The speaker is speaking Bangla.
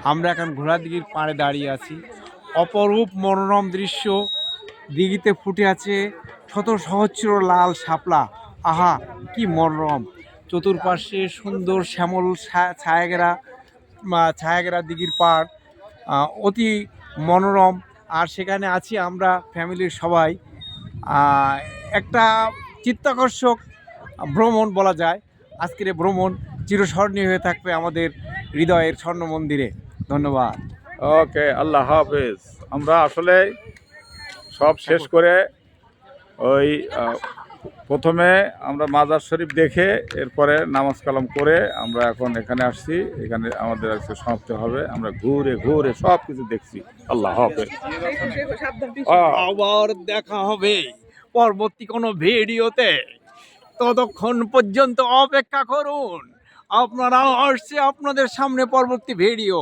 আমরা এখন ঘোড়া দিঘির পাড়ে দাঁড়িয়ে আছি। অপরূপ মনোরম দৃশ্য, দিঘিতে ফুটে আছে শত সহস্র লাল শাপলা। আহা, কি মনোরম! চতুর্পাশে সুন্দর শ্যামল ছায়াঘেরা দিঘির পাড়, অতি মনোরম। আর সেখানে আছি আমরা ফ্যামিলির সবাই। একটা চিত্তাকর্ষক ভ্রমণ বলা যায়। আজকের এই ভ্রমণ চিরস্মরণীয় হয়ে থাকবে আমাদের হৃদয়ের স্বর্ণ মন্দিরে। ধন্যবাদ। ওকে, আল্লাহ হাফেজ। আমরা আসলে সব শেষ করে ওই প্রথমে আমরা মাজার শরীফ দেখে এরপরে নামাজ কালাম করে আমরা এখন এখানে আসছি। এখানে আমাদের আজকে সমাপ্তি হবে। আমরা ঘুরে ঘুরে সব কিছু দেখছি। আল্লাহ হাফেজ। আবার দেখা হবে পরবর্তী কোনো ভিডিওতে। ততক্ষণ পর্যন্ত অপেক্ষা করুন। আপনারা আসছে আপনাদের সামনে পরবর্তী ভিডিও।